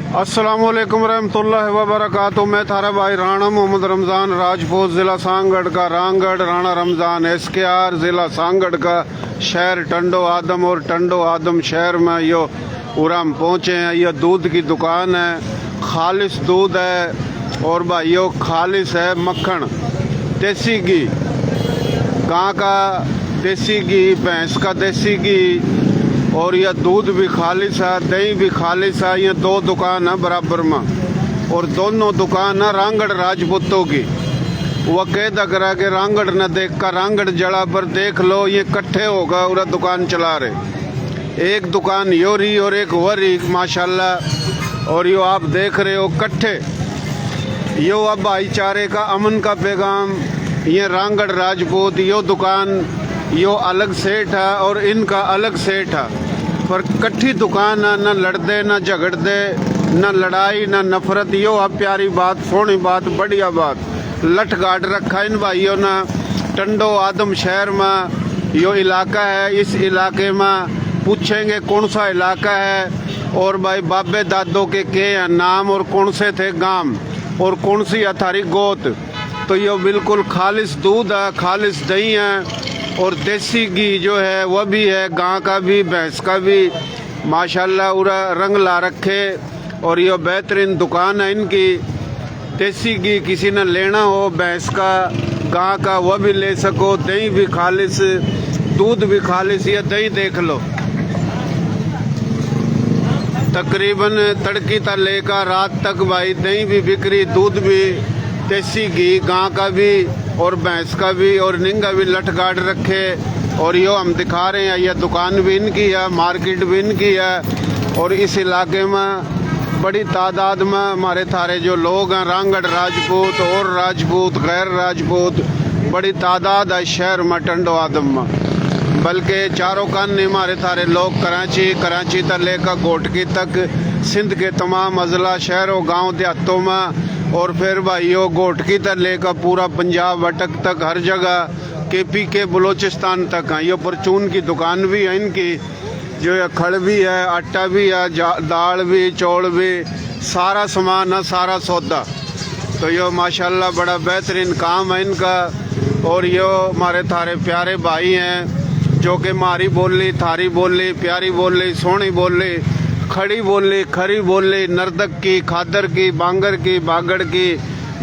अस्सलामुअलैकुम रहमतुल्लाहि व बरकातुहू। मैं थारा भाई राणा मोहम्मद रमज़ान राजपूत, ज़िला सांगड़ का रांगड़, राणा रमज़ान SKR, ज़िला सांगड़ का शहर टंडो आदम। और टंडो आदम शहर में यो उराम पहुँचे हैं। यह दूध की दुकान है, खालिस दूध है और भाई यो खालिस है मक्खन, देसी घी, गाँ का देसी घी, भैंस का देसी घी, और यह दूध भी खालिस है, दही भी खालिस है। ये दो दुकान है बराबर में और दोनों दुकान है रांगड़ राजपूतों की। वह कहता करा कि रांगड़ न देख कर रांगड़ जड़ा पर देख लो, ये कट्ठे होगा और दुकान चला रहे। एक दुकान यो रही और एक वो रही माशाल्लाह। और यो आप देख रहे हो कट्ठे, यो अब भाईचारे का, अमन का पैगाम। ये रांगड़ राजपूत, यो दुकान यो अलग सेठ है और इनका अलग सेठ है, पर कट्ठी दुकान है, न लड़ते न झगड़ते, न लड़ाई न नफरत। यो अब प्यारी बात, सोहनी बात, बढ़िया बात लठ गाट रखा इन भाइयों ने। टंडो आदम शहर में यो इलाका है। इस इलाके में पूछेंगे कौन सा इलाका है और भाई बाबे दादों के हैं नाम और कौन से थे गांव और कौन सी अथारी गोत। तो यो बिल्कुल खालिस दूध है, खालिस दही है और देसी घी जो है वह भी है, गां का भी, भैंस का भी माशाल्लाह। पूरा रंग ला रखे और ये बेहतरीन दुकान है इनकी। देसी घी किसी ने लेना हो, भैंस का, गां का, वह भी ले सको। दही भी खालिस, दूध भी खालिस। ये दही देख लो, तकरीबन तड़की तक लेकर रात तक भाई दही भी बिक्री, दूध भी, देसी घी, गां का भी और भैंस का भी, और निंगा भी लठ गाड़ रखे। और यो हम दिखा रहे हैं, यह दुकान भी इनकी है, मार्केट भी इनकी है। और इस इलाके में बड़ी तादाद में हमारे थारे जो लोग हैं, रांगड़ राजपूत और राजपूत, गैर राजपूत, बड़ी तादाद है शहर में टंडो आदम में। बल्कि चारों कान हमारे थारे लोग कराची तक लेकर गोटकी तक, सिंध के तमाम अजला, शहरों, गाँव, देहातों में, और फिर भाइयों गोटकी तक लेकर पूरा पंजाब अटक तक, हर जगह KP के बलोचिस्तान तक है। ये परचून की दुकान भी है इनकी, जो है खड़ भी है, आटा भी है, दाल भी, चौल भी, सारा सामान है, सारा सौदा। तो ये माशाल्लाह बड़ा बेहतरीन काम है इनका। और ये हमारे थारे प्यारे भाई हैं जो कि मारी बोली, थारी बोली, प्यारी बोली, सोहनी बोली, खड़ी बोली, खरी बोली, नर्दक की, खादर की, बांगर की, बागड़ की,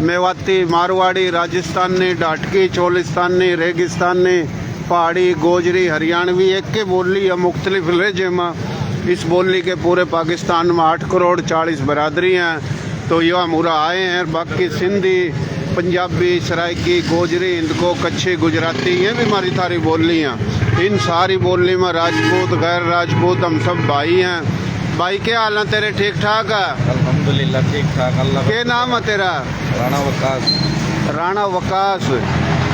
मेवाती, मारवाड़ी, राजस्थानी, डाटकी, चोलिस्तानी, रेगिस्तानी, पहाड़ी, गोजरी, हरियाणवी, एक के बोली है मुख्तलिफ लहजे में। इस बोली के पूरे पाकिस्तान में 8 करोड़ 40 बरादरी हैं। तो यह मुरा आए हैं। बाकी सिंधी, पंजाबी, सराइकी, गोजरी, हिंदको, कच्छी, गुजराती, ये भी हमारी थारी बोली हैं। इन सारी बोली में राजपूत, गैर राजपूत, हम सब भाई हैं। भाई क्या हाल है तेरे? ठीक ठाक है? अल्हम्दुलिल्लाह ठीक ठाक। अल्लाह। क्या नाम है तेरा? राणा वकास। राणा वकास।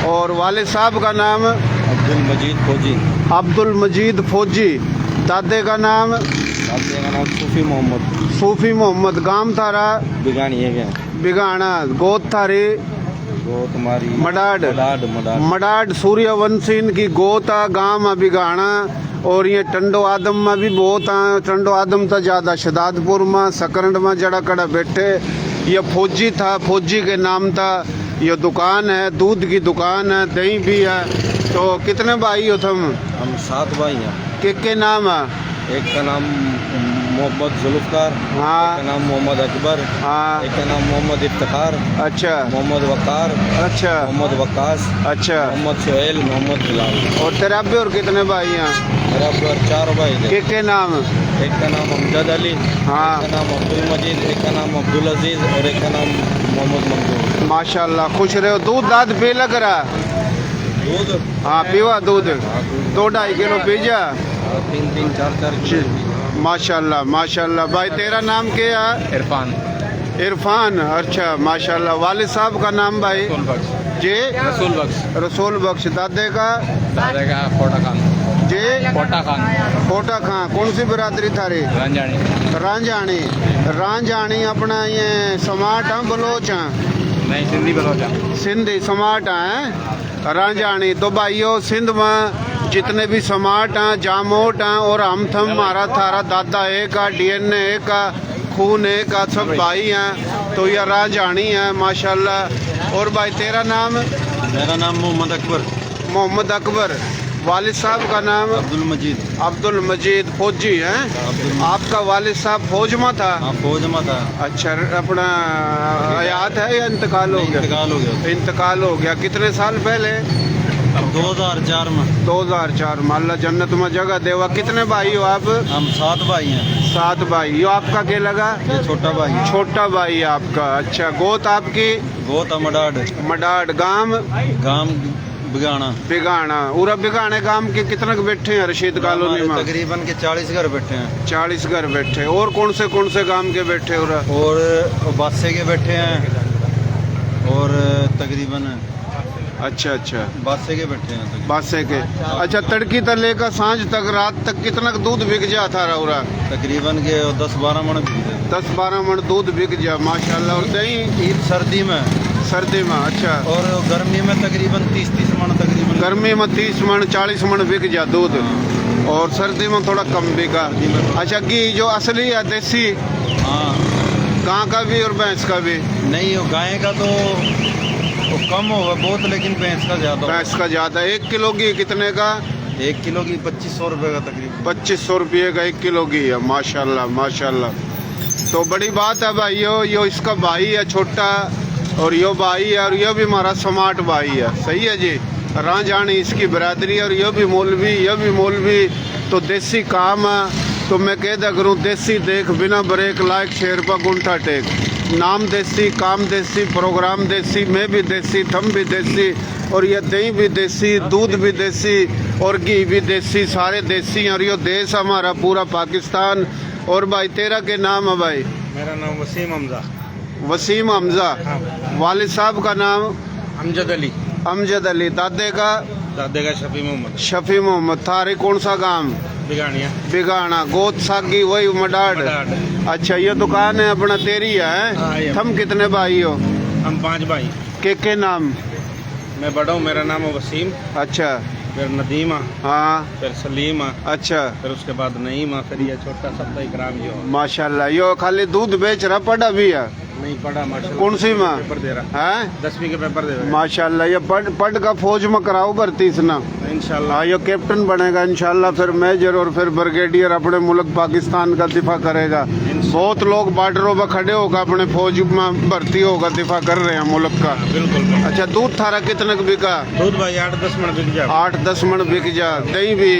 और वालिद साहब का नाम? अब्दुल मजीद फौजी। अब्दुल मजीद फौजी। दादे का नाम? दादे का नाम सूफी मोहम्मद। सूफी मोहम्मद। गांव थारा? बिगानी है क्या? बिगाना। गोद थारी? गोत हमारी मडाड। मडाड। मडाड सूर्यवंशी इनकी गोत है, गांव है बिगाना। और ये टंडो आदम में भी बहुत हैं। टंडो आदम तो ज़्यादा, शदादपुर में, सकरंड में जड़ा कड़ा बैठे। ये फौजी था, फौजी के नाम था। ये दुकान है, दूध की दुकान है, दही भी है। तो कितने भाई हो तुम? हम 7 भाई हैं। के नाम है? एक का नाम मोहम्मद जुल्फकार, हाँ। एक का नाम मोहम्मद अकबर, हाँ। एक का नाम मोहम्मद इफ्तिखार, अच्छा। मोहम्मद वकार, अच्छा। मोहम्मद वकास, अच्छा। मोहम्मद सुहेल, मोहम्मद बिलाल। और तेरा भी और कितने भाई हैं? मेरा पर 4 भाई थे। के नाम? एक का नाम अमजद अली, हाँ। एक का नाम अब्दुल मजीद, एक का नाम अब्दुल अजीज और एक का नाम मोहम्मद मंजूर। माशाल्लाह खुश रहे हो। दूध दाद पी लग रहा? दूध? हाँ पीवा दूध। 2-2.5 किलो पी जा। 3-3, 4-4 किलो। माशाल्लाह माशाल्लाह। भाई तेरा नाम क्या है? इरफान। इरफान। अच्छा माशाल्लाह। वालिद साहब का नाम भाई? जी? रसूल बख्श। रसूल बख्श। दादे का? दादा का फोटा खान। जी? फोटा खान। फोटा खां। कौन सी बरादरी थारी? रंजानी। रांझानी। रांझानी अपना ये समाट है, बलोच हैं? नहीं, सिंधी बलोचा। सिंधी समाट हैं, रांझानी। तो भाइयों सिंध में जितने भी समाट हैं, जामोट हैं और हम थम, हमारा थारा दादा एक का, DNA एक का, खून एक का सब भाई हैं, तो ये राजानी है माशाल्लाह। और भाई तेरा नाम? मेरा नाम मोहम्मद अकबर। मोहम्मद अकबर। वालिद साहब का नाम? अब्दुल मजीद। अब्दुल मजीद। फौजी हैं? आपका वालिद साहब फौज में था? हाँ, फौज में था। अच्छा, अपना हयात है या इंतकाल हो गया? इंतकाल हो गया। इंतकाल हो गया। कितने साल पहले? 2004 में। 2004 में। अल्लाह जन्नत में जगह देवा। कितने भाई हो आप? हम 7 भाई हैं। 7 भाई। यो आपका क्या लगा? ये छोटा भाई है। छोटा भाई है आपका। अच्छा, गोत आपकी? गोत मडाड। मडाड। गांव? गांव बिगाना। बिगाना। उरा बिगाने गांव के कितने बैठे हैं रशीद कॉलोनी में? तकरीबन के 40 घर बैठे हैं। 40 घर बैठे। और कौन से गांव के बैठे उरा? और बादशाह के बैठे हैं और तकरीबन अच्छा बादशाह के बैठे हैं। बादशाह के। अच्छा, तड़की तक लेकर सांझ तक रात तक कितना दूध बिक जाता रहा उरा? तकरीबन के 10-12 मन। 10-12 मन दूध बिक जा माशाल्लाह। और दही? ईद सर्दी में। सर्दी में। अच्छा। और गर्मी में तकरीबन 30 मन तकरीबन। गर्मी में 30 मन 40 मन बिक जा दूध। और सर्दी में थोड़ा कम बिका। अच्छा, घी जो असली है देसी? हाँ। गाय का भी और भैंस का भी? नहीं, वो गाय का तो कम होगा बहुत, लेकिन भैंस का ज्यादा। भैंस का ज्यादा। 1 किलो घी कितने का? 1 किलो की 2500 रुपये का तकरीबन। 2500 रुपये का 1 किलो घी है माशाल्लाह माशाल्लाह। तो बड़ी बात है भाई। यो इसका भाई है छोटा, और यो भाई है, और यो भी हमारा स्मार्ट भाई है। सही है जी। राजानी इसकी बरादरी, और यो भी मौलवी। तो देसी काम है। तो मैं कहता करूँ देसी देख बिना ब्रेक लाइक शेर पर गुंठा टेक। नाम देसी, काम देसी, प्रोग्राम देसी, मैं भी देसी, थम भी देसी, और ये दही भी देसी, दूध भी देसी, और घी भी देसी, सारे देसी हैं। और ये देश हमारा पूरा पाकिस्तान। और भाई तेरा के नाम है भाई? मेरा नाम वसीम हमजा। वसीम हमजा। वालिद साहब का नाम? अमजद अली। अमजद अली। दादे का? दादे का शफी मोहम्मद। शफी मोहम्मद। थारे कौन सा गांव? बिगानिया। बिगाना। गोद सागी वही मडाड। अच्छा, ये दुकान है अपना तेरी है? हाँ, तुम कितने भाई हो? हम 5 भाई। के नाम? मैं बड़ा हूँ, मेरा नाम है वसीम। अच्छा। फिर नदीमा। हाँ। फिर सलीमा। अच्छा। फिर उसके बाद नईमा। फिर ये छोटा सा इकराम जो। माशाल्लाह। यो खाली दूध बेच रहा, पढ़ा भी है? नहीं पढ़ा माशाल्लाह। कौन सी माँ? पेपर दे रहा है? 10वीं के पेपर दे रहा। माशाल्लाह। ये पढ़ का फौज में कराओ भर्ती इसना इंशाल्लाह। हाँ, ये कैप्टन बनेगा इंशाल्लाह, फिर मेजर और फिर ब्रिगेडियर अपने मुल्क पाकिस्तान का दिफा करेगा। बहुत लोग बॉर्डरों पर खड़े होकर अपने फौज में भर्ती होगा, दिफा कर रहे हैं मुल्क का। बिल्कुल। अच्छा, दूध थारा कितने का बिका? दूध भाई 8-10 मन बिक जा। 8-10 मन बिक जा। दही भी?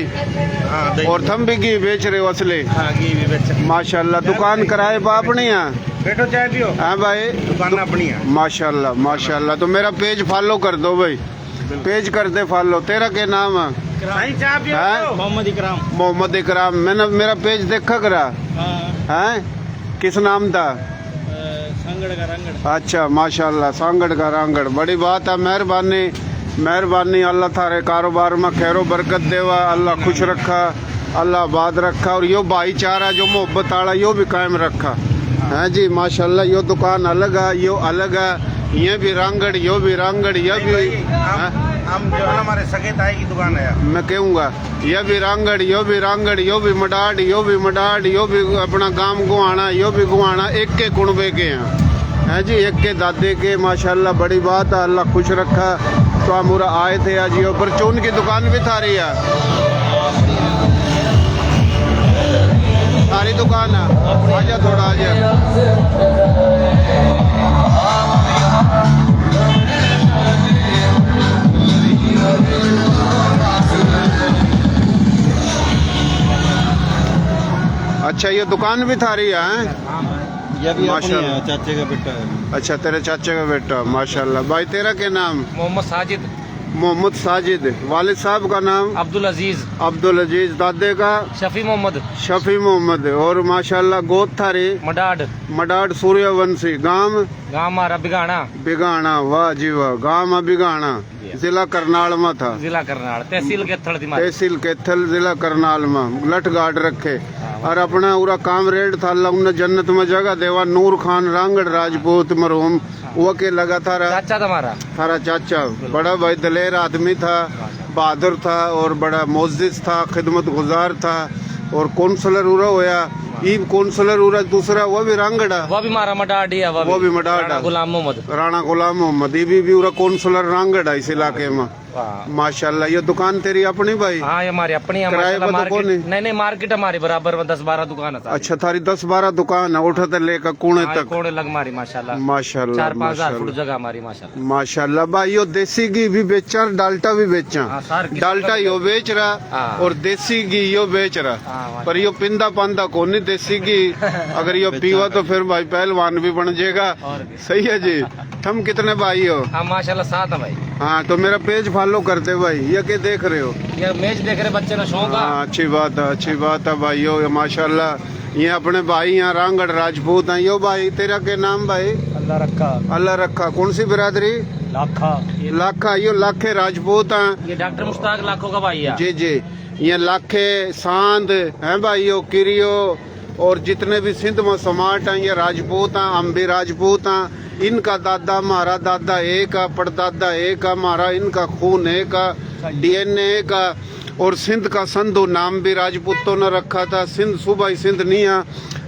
हाँ, दही। और थम भी घी बेच रहे हो असली? हाँ, घी भी बेच। माशाल्लाह। दुकान कराए बाप नहीं है? बैठो चाय पियो। हाँ भाई, दुकान अपनी है। माशाल्लाह माशाल्लाह। तो मेरा पेज फॉलो कर दो भाई, पेज कर दे फॉलो। तेरा क्या नाम है? चाय पियो। मोहम्मद इकराम। मोहम्मद इकराम। मैंने मेरा पेज देखा करा है? किस नाम था? सांगड़ का रंगड़। अच्छा माशाल्लाह, सांगड़ का रांगड़। बड़ी बात है। मेहरबानी। अल्लाह थारे कारोबार में खैरो बरकत देवा, अल्लाह खुश रखा, अल्लाह आबाद रखा। और यो भाईचारा जो मोहब्बत आला यो भी कायम रखा है जी माशाल्लाह। यो दुकान अलग है, यो अलग है। ये भी रांगड़, यो भी रांगड़, ये भी हम जो है हमारे सगे ताई की दुकान है। मैं कहूँगा ये भी रांगड़, यो भी रांगड़, यो भी मडाड, यो भी अपना गांव गुआना, यो भी गुआना। एक के कुणबे के हैं जी, एक के दादे के। माशाल्लाह बड़ी बात है। अल्लाह खुश रखा। तो हम पूरा आए थे आज। यो परचून की दुकान भी था रही है? सारी दुकान है। आजा थोड़ा आजा। अच्छा, ये दुकान भी था रही है? ये भी अपनी माशाल्लाह। है, चाचे का बेटा है। अच्छा, तेरे चाचे का बेटा। माशाल्लाह। भाई तेरा क्या नाम? मोहम्मद साजिद। मोहम्मद साजिद। वालिद साहब का नाम? अब्दुल अजीज। अब्दुल अजीज। दादे का? शफी मोहम्मद। शफी मोहम्मद। और माशाल्लाह गोद थारी? मडाड सूर्यवंशी। गांव? हमारा बिगाना। बिगाना। वाह जी वाह। गांव बिगाना, जिला करनाल में था। जिला करनाल, तहसील केथल, जिला करनाल में। लठ गार्ड रखे। और अपना पूरा काम रेड था। अल्लाह उन्हें जन्नत में जगह देवा। नूर खान रांगड़ राजपूत मरहूम, वो के लगा था चाचा थारा चाचा। बड़ा भाई दलेर आदमी था, बहादुर था, और बड़ा मोजिज था, खिदमत गुजार था। और कौंसलर उरा होया ये कौंसलर उरा दूसरा वो भी रांगड़ा, वो भी हमारा मडाडी है, वो भी मडाड राणा गुलाम मोहम्मद। राणा गुलाम मोहम्मद, ये भी उरा कौंसलर रांगड़ा इस इलाके में। हाँ माशाल्लाह। ये दुकान तेरी अपनी भाई? हाँ, ये हमारी अपनी है किराए माशाल्लाह। पे तो कौन मार्केट है? नहीं, मार्केट हमारी बराबर में 10-12 दुकान है सारी। अच्छा, थारी 10-12 दुकान है, उठते लेकर कुणे हाँ, तक। कोड़े लग हमारी माशाल्लाह। माशाल्लाह 4-5 हजार माशाल्लाह फुट जगह हमारी माशाल्लाह। माशाल्लाह भाई। यो देसी घी भी बेचा, डाल्टा भी बेचा। हाँ, सार किस्म डाल्टा का यो बेच रहा हाँ। और देसी घी यो बेच रहा। हाँ, पर यो पिंदा पांदा को नहीं देसी घी। अगर यो पीवा तो फिर भाई पहलवान भी बन जाएगा। और भी। सही है जी। तुम कितने भाई हो? हाँ माशाल्लाह 7 है भाई। हाँ, तो मेरा पेज फॉलो करते भाई। ये क्या देख रहे हो? ये मैच देख रहे बच्चे ना शौक है। हाँ, अच्छी बात है, अच्छी बात है भाई। यो माशाल्लाह ये अपने भाई यहाँ रांगड़ राजपूत हैं। यो भाई तेरा क्या नाम भाई? अल्लाह रखा। अल्लाह रखा। कौन सी बिरादरी? लाखा। लाखा। यो लाखे राजपूत हैं। ये डॉक्टर मुश्ताक लाखों का भाई है। जी जी। ये लाखे सांद हैं भाई, यो किरियो और जितने भी सिंध में समाट हैं ये राजपूत हैं। हम भी राजपूत हैं। इनका दादा हमारा दादा एक है, परदादा एक है हमारा, इनका खून एक है, डीएनए का। और सिंध का संधू नाम भी राजपूतों ने रखा था। सिंध सूबाई सिंध नहीं है,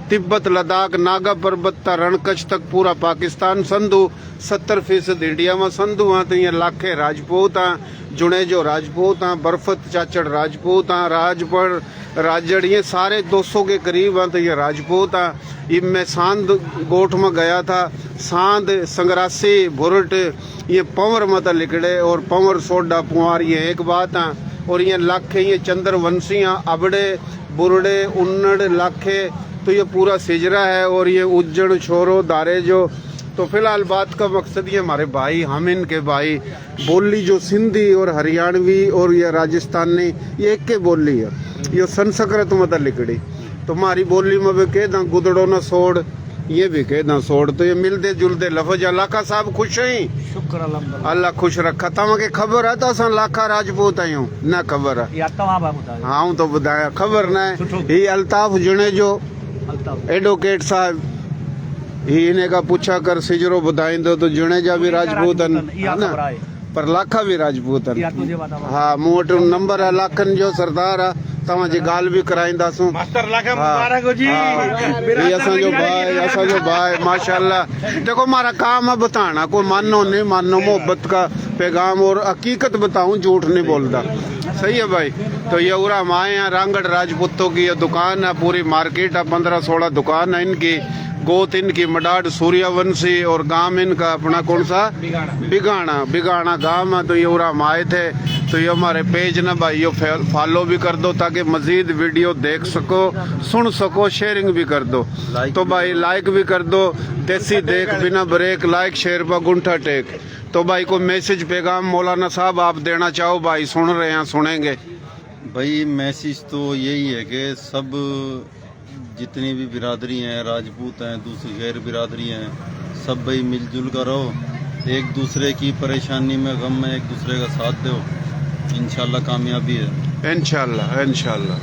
तिब्बत लद्दाख नागा पर्वत रणकच्छ तक पूरा पाकिस्तान संधू। 70% इंडिया में संधू हैं। तो ये लाखे राजपूत हैं, जुनेजो राजपूत हैं, बरफत चाचड़ राजपूत हैं, राजपड़ राजड़ ये सारे 200 के करीब हैं। तो ये राजपूत हैं। इनमें सांद गोठ में गया था। सांद संगरासी भुरट ये पंवर मत लिकड़े और पंवर सोडा पुआर ये एक बात है। और ये लाखे ये चंद्रवंशियाँ अबड़े बुरड़े उन्नड़ लाखे तो ये पूरा सिजरा है। और ये उज्जड़ छोरो दारे जो। तो फिलहाल बात का मकसद ये हमारे भाई, हम इनके भाई, बोली जो सिंधी और हरियाणवी और ये राजस्थानी ये एक के बोली है। ये संस्कृत मत लिकड़ी। तो हमारी बोली में भी कह दा गुदड़ो न सोड़, ये भी कह दा सोड़। तो ये मिलते जुलते लफज। लाखा साहब खुश हैं? शुक्र अल्लाह खुश रखा। तव्हांखे ख़बर है तो असां लाखा राजपूत आहियूं? न ख़बर है। हाँ तो ॿुधाया ख़बर न आहे। ही अल्ताफ जुनेजो एडवोकेट साहब, ही इन खां पुछा कर सिजरो ॿुधाईंदो तो जुनेजा भी राजपूत आहिनि है न, पर लाखा भी राजपूत आहिनि। हाँ, मूं वटि नंबर आहे लाखनि जो, सरदार आहे। तव्हांजी ॻाल्हि बि कराईंदासूं। असांजो भाई माशाल्लाह। देखो हमारा काम है बताना, कोई मानो नहीं मानो, मोहब्बत का पैगाम और हकीकत बताऊं, झूठ नहीं बोलता। सही है भाई। तो ये उरा हम आए हैं, रांगड़ राजपूतों की ये दुकान है, पूरी मार्केट है, 15-16 दुकान है इनकी। गोत इनकी मडाड सूर्यवंशी और गांव इनका अपना कौन सा? बिगाना गांव है। तो ये उरा हम आए थे। तो ये हमारे पेज ना भाई ये फॉलो भी कर दो ताकि मजीद वीडियो देख सको, सुन सको, शेयरिंग भी कर दो। तो भाई लाइक भी कर दो। देसी देख बिना ब्रेक, लाइक शेयर पर गुंठा टेक। तो भाई को मैसेज पैगाम मौलाना साहब आप देना चाहो भाई? सुन रहे हैं, सुनेंगे भाई। मैसेज तो यही है कि सब जितनी भी बिरादरी हैं, राजपूत हैं, दूसरी गैर बिरादरी हैं, सब भाई मिलजुल कर रहो। एक दूसरे की परेशानी में, गम में एक दूसरे का साथ दो। इंशाल्लाह कामयाबी है। इंशाल्लाह इंशाल्लाह।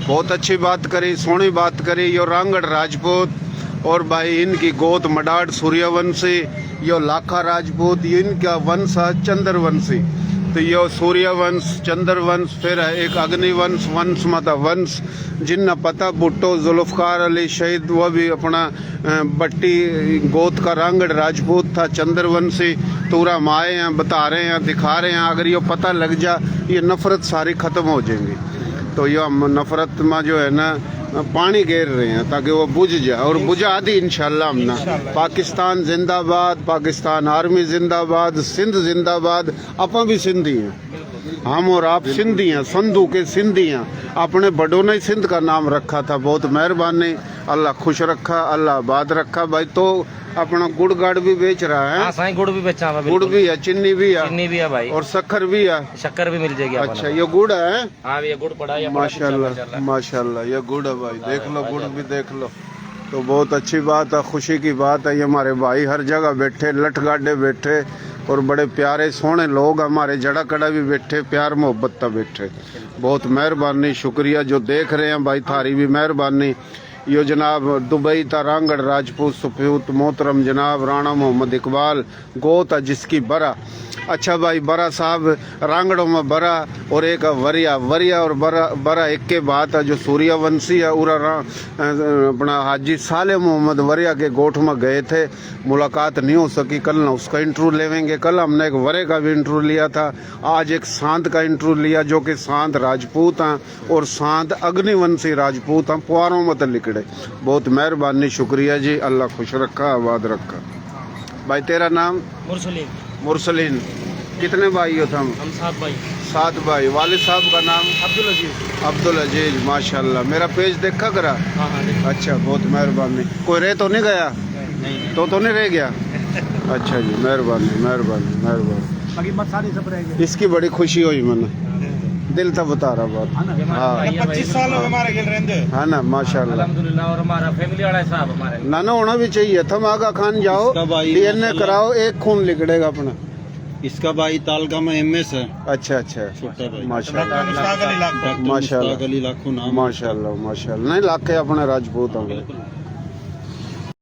बहुत अच्छी बात करी, सोनी बात करी। यो रांगड़ राजपूत और भाई इनकी गोत मडाड सूर्यवंशी, यो लाखा राजपूत, ये इनका वंश है चंद्रवंशी। तो यो सूर्यवंश, चंद्रवंश, फिर है एक अग्निवंश वंश मतलब वंश। जिन्ना पता भुट्टो जुल्फकार अली शहीद, वो भी अपना बट्टी गोत का रांगड़ राजपूत था, चंद्रवंशी। तो पूरा हम आए हैं, बता रहे हैं, दिखा रहे हैं। अगर ये पता लग जा, ये नफरत सारी खत्म हो जाएंगी। तो ये हम नफरत में जो है ना पानी घेर रहे हैं ताकि वो बुझ जाए, और बुझा दी इंशाल्लाह हम ना। पाकिस्तान जिंदाबाद, पाकिस्तान आर्मी जिंदाबाद, सिंध जिंदाबाद। अपन भी सिंधी हैं, हम और आप सिंधी हैं, संधू के सिंधी हैं। अपने बड़ों ने सिंध का नाम रखा था। बहुत मेहरबानी, अल्लाह खुश रखा, अल्लाह आबाद रखा भाई। तो अपना गुड़ गाड़ भी बेच रहा है? हाँ साईं, गुड़ भी बेचा हुआ। गुड़ भी है, चीनी भी है, चीनी भी है भाई, और शक्कर भी है। शक्कर भी मिल जाएगी। अच्छा, ये गुड़ है? हाँ, ये गुड़ पड़ा है माशाल्लाह माशाल्लाह। ये गुड़ है भाई, देख लो, गुड़ भी देख लो। तो बहुत अच्छी बात है, खुशी की बात है। ये हमारे भाई हर जगह बैठे, लठ गाडे बैठे, और बड़े प्यारे सोहने लोग हमारे जड़ा कड़ा भी बैठे, प्यार मोहब्बत तक बैठे। बहुत मेहरबानी, शुक्रिया जो देख रहे हैं भाई, थारी भी मेहरबानी। यो जनाब दुबई था रांगड़ राजपूत सपूत मोहतरम जनाब राणा मोहम्मद इकबाल गोता जिसकी बरा। अच्छा भाई बरा साहब रांगड़ों में बरा और एक वरिया वरिया और बरा एक के बात है जो सूर्यवंशी है उरा अपना हाजी साले मोहम्मद वरिया के गोठ में गए थे, मुलाकात नहीं हो सकी। कल ना उसका इंटरव्यू लेवेंगे। कल हमने एक वरे का भी इंटरव्यू लिया था, आज एक सांत का इंटरव्यू लिया जो कि सांत राजपूत हैं और सांत अग्निवंशी राजपूत हैं, पुआरों में तो लिखड़े। बहुत मेहरबानी, शुक्रिया जी, अल्लाह खुश रखा आबाद रखा। भाई तेरा नाम? मुरसलीम। मुरसलीन। कितने भाई हो तुम? हम 7 भाई। 7 भाई। वालिद साहब का नाम? अब्दुल अजीज। अब्दुल अजीज, माशाल्लाह। मेरा पेज देखा करा? हाँ हाँ देखो। अच्छा, बहुत मेहरबानी। कोई रह तो नहीं गया? नहीं तो नहीं रह गया? अच्छा जी, मेहरबानी मेहरबानी मेहरबानी। बाकी मत सारी सब रह गए। इसकी बड़ी खुशी हुई मैंने, दिल था बता रहा बात। हाँ 25 साल हो हमारे खेल रहते हैं। हाँ ना, माशाल्लाह। अल्हम्दुलिल्लाह। और हमारा फैमिली वाला है साहब हमारे। नाना होना भी चाहिए। तुम आगा खान जाओ, इसका भाई DNA माशाल्लाह। कराओ, एक खून लिखड़ेगा अपना। इसका भाई तालका में MS है, अच्छा अच्छा, छोटा भाई। माशाल्लाह डॉक्टर माशाल्लाह मुश्ताक अली लाखों नाम। माशाल्लाह माशाल्लाह। नहीं लाके अपने राजपूत होंगे।